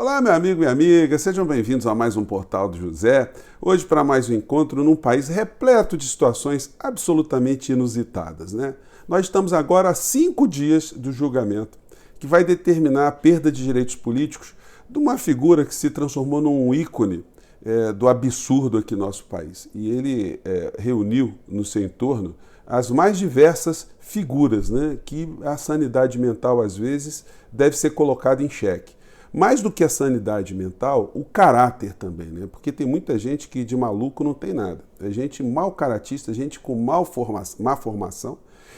Olá, meu amigo e amiga, sejam bem-vindos a mais um Portal do José. Hoje para mais um encontro num país repleto de situações absolutamente inusitadas, né? Nós estamos agora a 5 dias do julgamento que vai determinar a perda de direitos políticos de uma figura que se transformou num ícone do absurdo aqui no nosso país. E ele reuniu no seu entorno as mais diversas figuras, né? Que a sanidade mental, às vezes, deve ser colocada em xeque. Mais do que a sanidade mental, o caráter também, né? Porque tem muita gente que de maluco não tem nada. É gente mau caratista, gente com má formação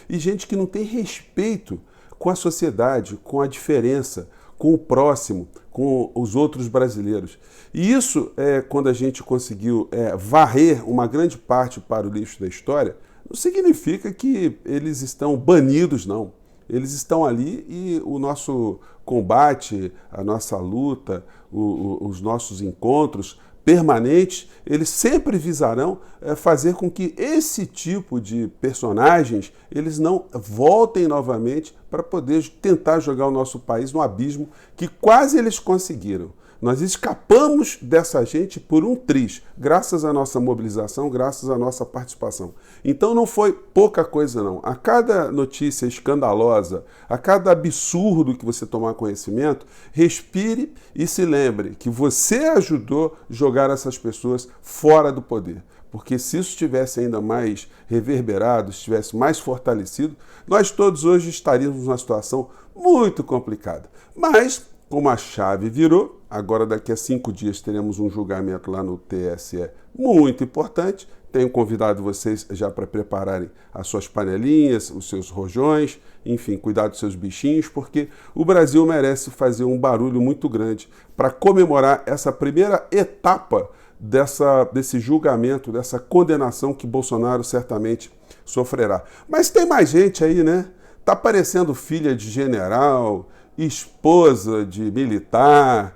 e gente que não tem respeito com a sociedade, com a diferença, com o próximo, com os outros brasileiros. E isso, quando a gente conseguiu varrer uma grande parte para o lixo da história, não significa que eles estão banidos, não. Eles estão ali e o nosso combate, a nossa luta, os nossos encontros permanentes, eles sempre visarão fazer com que esse tipo de personagens eles não voltem novamente para poder tentar jogar o nosso país no abismo que quase eles conseguiram. Nós escapamos dessa gente por um triz, graças à nossa mobilização, graças à nossa participação. Então não foi pouca coisa não. A cada notícia escandalosa, a cada absurdo que você tomar conhecimento, respire e se lembre que você ajudou a jogar essas pessoas fora do poder. Porque se isso estivesse ainda mais reverberado, estivesse mais fortalecido, nós todos hoje estaríamos numa situação muito complicada. Mas, como a chave virou, agora daqui a 5 dias teremos um julgamento lá no TSE muito importante. Tenho convidado vocês já para prepararem as suas panelinhas, os seus rojões, enfim, cuidar dos seus bichinhos, porque o Brasil merece fazer um barulho muito grande para comemorar essa primeira etapa desse julgamento, dessa condenação que Bolsonaro certamente sofrerá. Mas tem mais gente aí, né? Tá parecendo filha de general, esposa de militar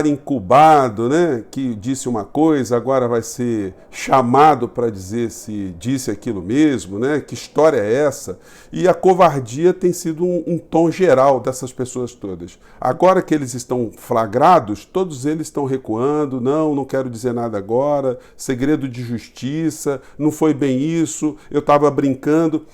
incubado, né, que disse uma coisa, agora vai ser chamado para dizer se disse aquilo mesmo, né? Que história é essa? E a covardia tem sido um tom geral dessas pessoas todas. Agora que eles estão flagrados, todos eles estão recuando, não quero dizer nada agora, segredo de justiça, não foi bem isso, eu estava brincando.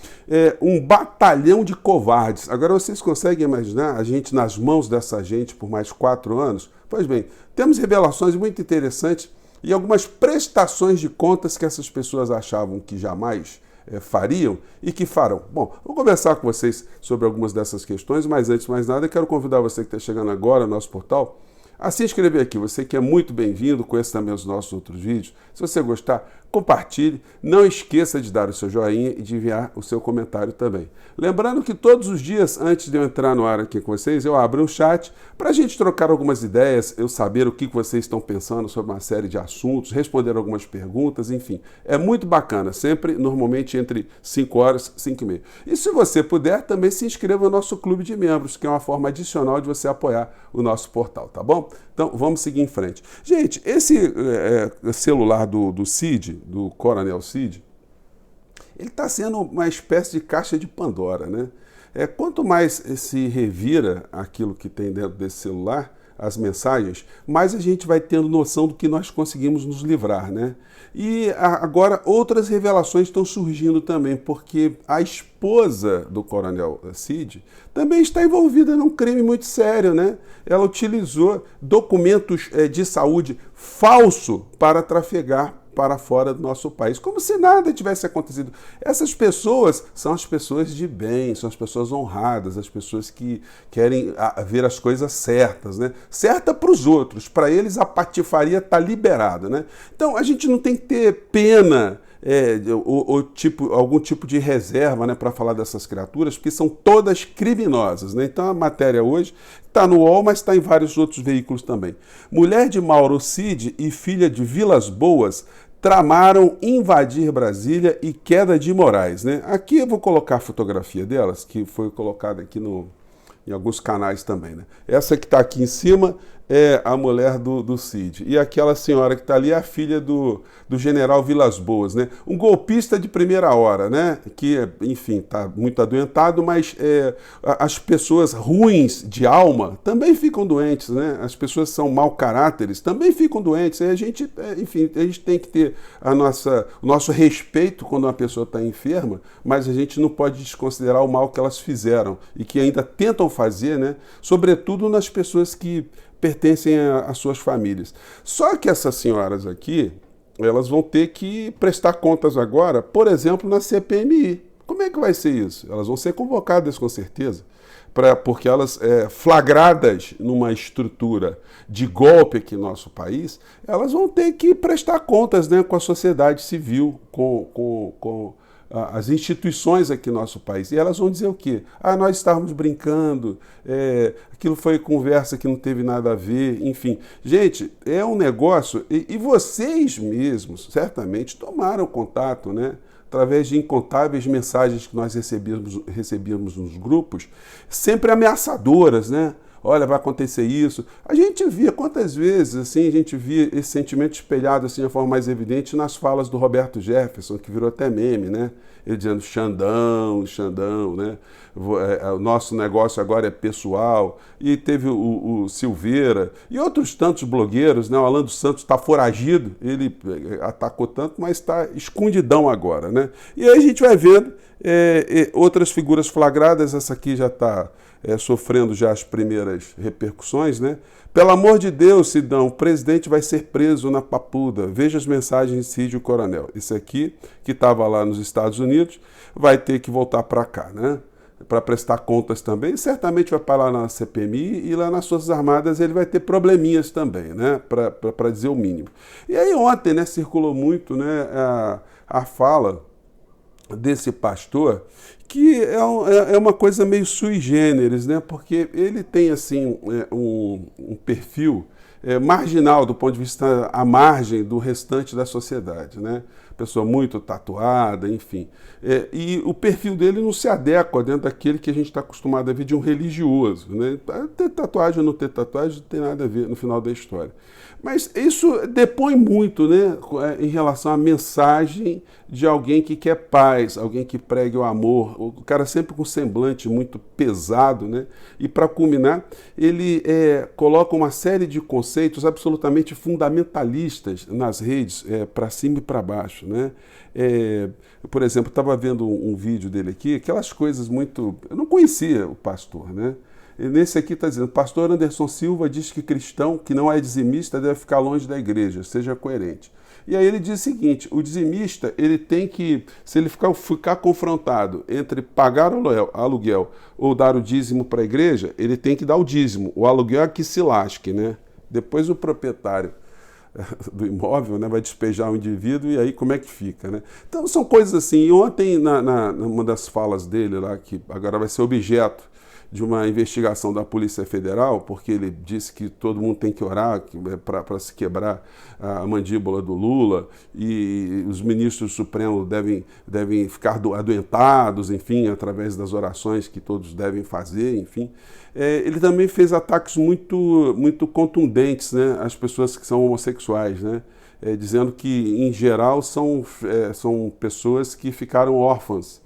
Um batalhão de covardes. Agora vocês conseguem imaginar a gente nas mãos dessa gente por mais 4 anos? Pois bem, temos revelações muito interessantes e algumas prestações de contas que essas pessoas achavam que jamais fariam e que farão. Bom, vou conversar com vocês sobre algumas dessas questões, mas antes de mais nada, quero convidar você que está chegando agora no nosso portal a se inscrever aqui. Você que é muito bem-vindo, conheça também os nossos outros vídeos. Se você gostar, compartilhe. Não esqueça de dar o seu joinha e de enviar o seu comentário também. Lembrando que todos os dias, antes de eu entrar no ar aqui com vocês, eu abro um chat para a gente trocar algumas ideias, eu saber o que vocês estão pensando sobre uma série de assuntos, responder algumas perguntas, enfim. É muito bacana, sempre, normalmente, entre 5 horas e 5 e meia. E se você puder, também se inscreva no nosso clube de membros, que é uma forma adicional de você apoiar o nosso portal, tá bom? Então, vamos seguir em frente. Gente, esse celular do Cid, do Coronel Cid, ele está sendo uma espécie de caixa de Pandora, né? Quanto mais se revira aquilo que tem dentro desse celular, as mensagens, mais a gente vai tendo noção do que nós conseguimos nos livrar, né? E agora outras revelações estão surgindo também, porque a esposa do Coronel Cid também está envolvida num crime muito sério, né? Ela utilizou documentos de saúde falso para trafegar para fora do nosso país, como se nada tivesse acontecido. Essas pessoas são as pessoas de bem, são as pessoas honradas, as pessoas que querem ver as coisas certas, né? Certa para os outros, para eles a patifaria está liberada, né? Então a gente não tem que ter pena algum tipo de reserva, né, para falar dessas criaturas, porque são todas criminosas, né? Então a matéria hoje está no UOL, mas está em vários outros veículos também. Mulher de Mauro Cid e filha de Vilas Boas tramaram invadir Brasília e queda de Moraes, né? Aqui eu vou colocar a fotografia delas, que foi colocada aqui em alguns canais também, né? Essa que está aqui em cima é a mulher do Cid. E aquela senhora que está ali é a filha do general Vilas Boas, né? Um golpista de primeira hora, né? Que, enfim, está muito adoentado, mas as pessoas ruins de alma também ficam doentes, né? As pessoas que são mau caráteres também ficam doentes. E a gente, enfim, a gente tem que ter o nosso respeito quando uma pessoa está enferma, mas a gente não pode desconsiderar o mal que elas fizeram e que ainda tentam fazer, né? Sobretudo nas pessoas que pertencem às suas famílias. Só que essas senhoras aqui, elas vão ter que prestar contas agora, por exemplo, na CPMI. Como é que vai ser isso? Elas vão ser convocadas com certeza, porque elas, flagradas numa estrutura de golpe aqui no nosso país, elas vão ter que prestar contas, né, com a sociedade civil, com as instituições aqui no nosso país. E elas vão dizer o quê? Nós estávamos brincando, aquilo foi conversa que não teve nada a ver, enfim. Gente, é um negócio, e vocês mesmos certamente tomaram contato, né? Através de incontáveis mensagens que nós recebíamos nos grupos, sempre ameaçadoras, né? Olha, vai acontecer isso. A gente via quantas vezes, assim, a gente via esse sentimento espelhado, assim, de forma mais evidente nas falas do Roberto Jefferson, que virou até meme, né? Ele dizendo Xandão, Xandão, né? O nosso negócio agora é pessoal. E teve o Silveira e outros tantos blogueiros, né? O Alan dos Santos está foragido, ele atacou tanto, mas está escondidão agora, né? E aí a gente vai vendo outras figuras flagradas, essa aqui já está sofrendo já as primeiras repercussões, né? Pelo amor de Deus, Sidão, o presidente vai ser preso na Papuda. Veja as mensagens de Cid Coronel. Esse aqui, que estava lá nos Estados Unidos, vai ter que voltar para cá, né? Para prestar contas também. Certamente vai parar na CPMI e lá nas Forças Armadas ele vai ter probleminhas também, né? Para dizer o mínimo. E aí ontem, né, circulou muito, né, a fala desse pastor, que é uma coisa meio sui generis, né? Porque ele tem assim um perfil marginal do ponto de vista à margem do restante da sociedade, né? Pessoa muito tatuada, enfim. E o perfil dele não se adequa dentro daquele que a gente está acostumado a ver de um religioso, né? Ter tatuagem ou não ter tatuagem não tem nada a ver no final da história. Mas isso depõe muito, né, em relação à mensagem de alguém que quer paz, alguém que pregue o amor, o cara sempre com semblante muito pesado, né? E para culminar, ele coloca uma série de conceitos absolutamente fundamentalistas nas redes, para cima e para baixo, né? Por exemplo, eu estava vendo um vídeo dele aqui, aquelas coisas muito... Eu não conhecia o pastor, né? E nesse aqui está dizendo, pastor Anderson Silva diz que cristão que não é dizimista deve ficar longe da igreja, seja coerente. E aí ele diz o seguinte, o dizimista, ele tem que, se ele ficar confrontado entre pagar o aluguel ou dar o dízimo para a igreja, ele tem que dar o dízimo, o aluguel é que se lasque, né? Depois o proprietário do imóvel, né, vai despejar o indivíduo e aí como é que fica, né? Então são coisas assim, e ontem numa das falas dele lá, que agora vai ser objeto de uma investigação da Polícia Federal, porque ele disse que todo mundo tem que orar para se quebrar a mandíbula do Lula e os ministros supremos devem ficar adoentados, enfim, através das orações que todos devem fazer, enfim. Ele também fez ataques muito contundentes, né, às pessoas que são homossexuais, né? Dizendo que, em geral, são pessoas que ficaram órfãs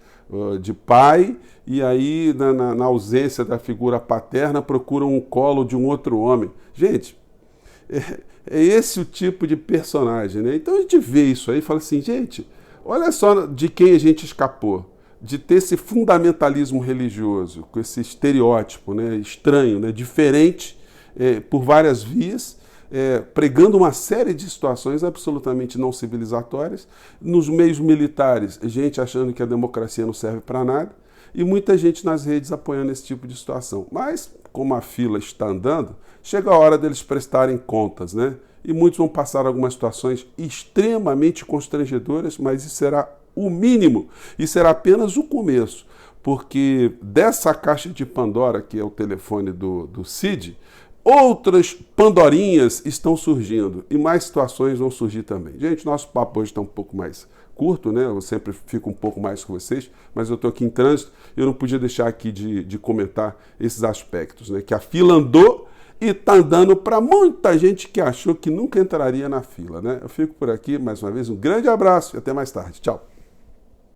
de pai e aí, na ausência da figura paterna, procuram um colo de um outro homem. Gente, é esse o tipo de personagem, né? Então a gente vê isso aí e fala assim, gente, olha só de quem a gente escapou, de ter esse fundamentalismo religioso, com esse estereótipo, né, estranho, né, diferente, por várias vias, pregando uma série de situações absolutamente não civilizatórias, nos meios militares, gente achando que a democracia não serve para nada, e muita gente nas redes apoiando esse tipo de situação. Mas, como a fila está andando, chega a hora deles prestarem contas, né? E muitos vão passar algumas situações extremamente constrangedoras, mas isso será o mínimo, e será apenas o começo, porque dessa caixa de Pandora, que é o telefone do Cid, outras pandorinhas estão surgindo e mais situações vão surgir também. Gente, nosso papo hoje está um pouco mais curto, né? Eu sempre fico um pouco mais com vocês, mas eu estou aqui em trânsito e eu não podia deixar aqui de comentar esses aspectos, né? Que a fila andou e está andando para muita gente que achou que nunca entraria na fila, né? Eu fico por aqui, mais uma vez, um grande abraço e até mais tarde. Tchau.